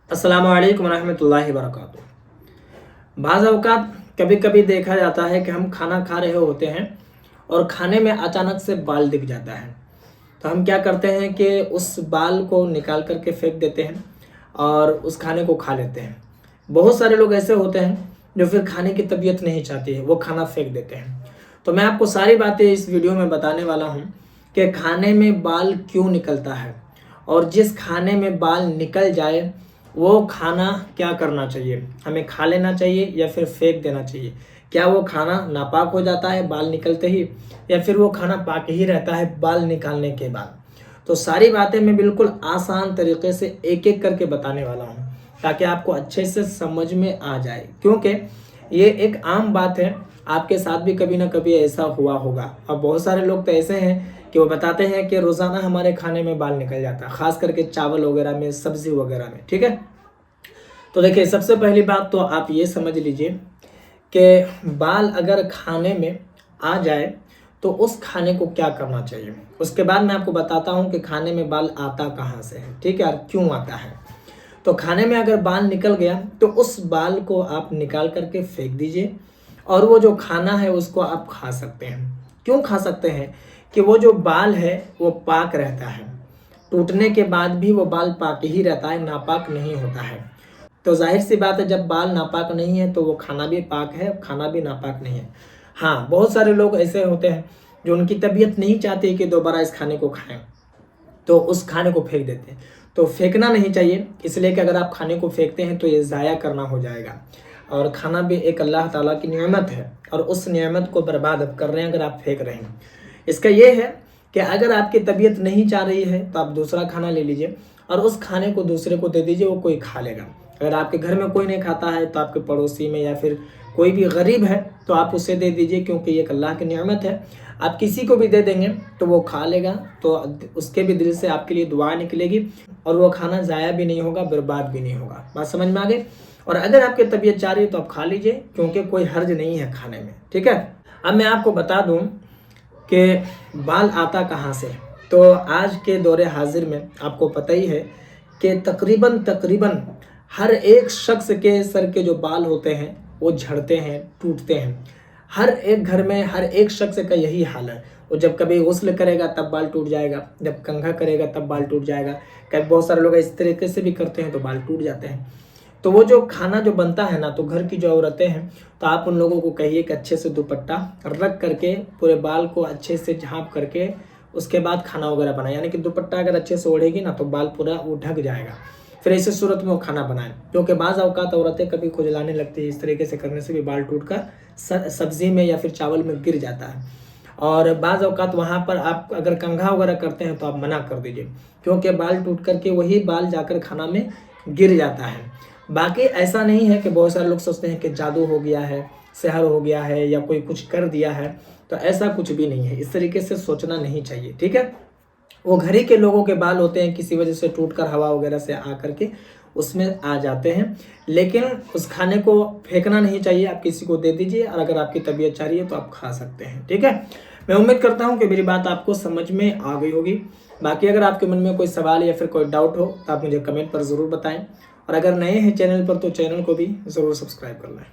अस्सलामु अलैकुम रहमतुल्लाहि वबरकातुहू। बाज़ औक़ात कभी कभी देखा जाता है कि हम खाना खा रहे होते हैं और खाने में अचानक से बाल दिख जाता है। तो हम क्या करते हैं कि उस बाल को निकाल कर के फेंक देते हैं और उस खाने को खा लेते हैं। बहुत सारे लोग ऐसे होते हैं जो फिर खाने की तबीयत नहीं चाहती है, वो खाना फेंक देते हैं। तो मैं आपको सारी बातें इस वीडियो में बताने वाला हूँ कि खाने में बाल क्यों निकलता है और जिस खाने में बाल निकल जाए वो खाना क्या करना चाहिए, हमें खा लेना चाहिए या फिर फेंक देना चाहिए। क्या वो खाना नापाक हो जाता है बाल निकलते ही, या फिर वो खाना पाक ही रहता है बाल निकालने के बाद। तो सारी बातें मैं बिल्कुल आसान तरीके से एक एक करके बताने वाला हूँ ताकि आपको अच्छे से समझ में आ जाए, क्योंकि ये एक आम बात है। आपके साथ भी कभी ना कभी ऐसा हुआ होगा। और बहुत सारे लोग तो ऐसे हैं कि वो बताते हैं कि रोज़ाना हमारे खाने में बाल निकल जाता है, ख़ास करके चावल वगैरह में, सब्ज़ी वगैरह में। ठीक है, तो देखिए सबसे पहली बात तो आप ये समझ लीजिए कि बाल अगर खाने में आ जाए तो उस खाने को क्या करना चाहिए। उसके बाद मैं आपको बताता हूँ कि खाने में बाल आता कहाँ से है, ठीक है, और क्यों आता है। तो खाने में अगर बाल निकल गया तो उस बाल को आप निकाल करके फेंक दीजिए और वो जो खाना है उसको आप खा सकते हैं। क्यों खा सकते हैं कि वो जो बाल है वो पाक रहता है, टूटने के बाद भी वो बाल पाक ही रहता है, नापाक नहीं होता है। तो जाहिर सी बात है, जब बाल नापाक नहीं है तो वो खाना भी पाक है, खाना भी नापाक नहीं है। हाँ, बहुत सारे लोग ऐसे होते हैं जो उनकी तबीयत नहीं चाहती कि दोबारा इस खाने को खाएं, तो उस खाने को फेंक देते हैं। तो फेंकना नहीं चाहिए, इसलिए कि अगर आप खाने को फेंकते हैं तो ये ज़ाया करना हो जाएगा। और खाना भी एक अल्लाह ताला की नेमत है और उस नेमत को बर्बाद अब कर रहे हैं अगर आप फेंक रहे हैं। इसका ये है कि अगर आपकी तबीयत नहीं चाह रही है तो आप दूसरा खाना ले लीजिए और उस खाने को दूसरे को दे दीजिए, वो कोई खा लेगा। अगर आपके घर में कोई नहीं खाता है तो आपके पड़ोसी में या फिर कोई भी गरीब है तो आप उसे दे दीजिए, क्योंकि ये एक अल्लाह की नेमत है। आप किसी को भी दे देंगे तो वो खा लेगा, तो उसके भी दिल से आपके लिए दुआ निकलेगी और वो खाना ज़ाया भी नहीं होगा, बर्बाद भी नहीं होगा। बात समझ में आ गई। और अगर आपकी तबीयत चाह रही है तो आप खा लीजिए, क्योंकि कोई हर्ज नहीं है खाने में। ठीक है, अब मैं आपको बता दूं कि बाल आता कहाँ से। तो आज के दौरे हाजिर में आपको पता ही है कि तकरीबन तकरीबन हर एक शख्स के सर के जो बाल होते हैं वो झड़ते हैं, टूटते हैं। हर एक घर में हर एक शख्स का यही हाल है। वो जब कभी गुस्ल करेगा तब बाल टूट जाएगा, जब कंघा करेगा तब बाल टूट जाएगा। कभी बहुत सारे लोग इस तरीके से भी करते हैं तो बाल टूट जाते हैं। तो वो जो खाना जो बनता है ना, तो घर की जो औरतें हैं तो आप उन लोगों को कहिए कि अच्छे से दुपट्टा रख करके पूरे बाल को अच्छे से झाँप करके उसके बाद खाना वगैरह बनाए। यानी कि दुपट्टा अगर अच्छे से ओढ़ेगी ना तो बाल पूरा वो ढक जाएगा। फिर ऐसे सूरत में वो खाना बनाएं, क्योंकि बाज़ औक़ात औरतें कभी खुजलाने लगती है। इस तरीके से करने से भी बाल टूट कर सब्ज़ी में या फिर चावल में गिर जाता है। और बाज़ औक़ात वहाँ पर आप अगर कंघा वगैरह करते हैं तो आप मना कर दीजिए, क्योंकि बाल टूट करके वही बाल जाकर खाना में गिर जाता है। बाकी ऐसा नहीं है कि बहुत सारे लोग सोचते हैं कि जादू हो गया है, सहर हो गया है या कोई कुछ कर दिया है, तो ऐसा कुछ भी नहीं है। इस तरीके से सोचना नहीं चाहिए। ठीक है, वो घर ही के लोगों के बाल होते हैं, किसी वजह से टूटकर हवा वगैरह से आ करके उसमें आ जाते हैं। लेकिन उस खाने को फेंकना नहीं चाहिए, आप किसी को दे दीजिए और अगर आपकी तबीयत चाह रही है तो आप खा सकते हैं। ठीक है, मैं उम्मीद करता हूँ कि मेरी बात आपको समझ में आ गई होगी। बाकी अगर आपके मन में कोई सवाल या फिर कोई डाउट हो तो आप मुझे कमेंट पर ज़रूर बताएं, और अगर नए हैं चैनल पर तो चैनल को भी ज़रूर सब्सक्राइब कर लें।